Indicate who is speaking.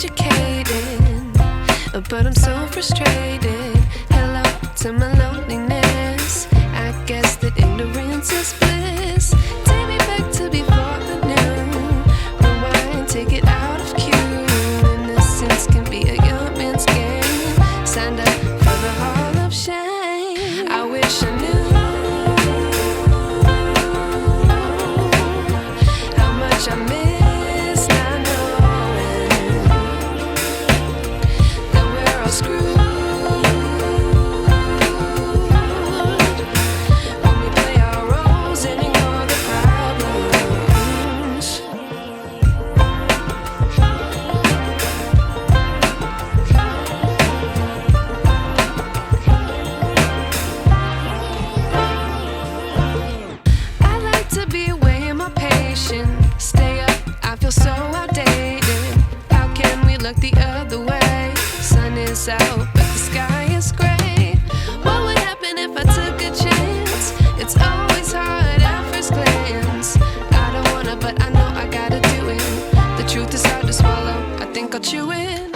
Speaker 1: educated, but I'm so frustrated. Hello to my loneliness. I guess that ignorance is bliss. Take me back to before the new. Rewind, take it out of cue. Innocence can be a young man's game. Signed up for the hall of shame. I wish I knew how much I miss not knowing that we're all screwed when we play our roles and ignore the problems. I like to be away in my patience. Stay up, I feel so outdated. How can we look the other way? Sun is out, but the sky is gray. What would happen if I took a chance? It's always hard at first glance. I don't wanna, but I know I gotta do it. The truth is hard to swallow, I think I'll chew it.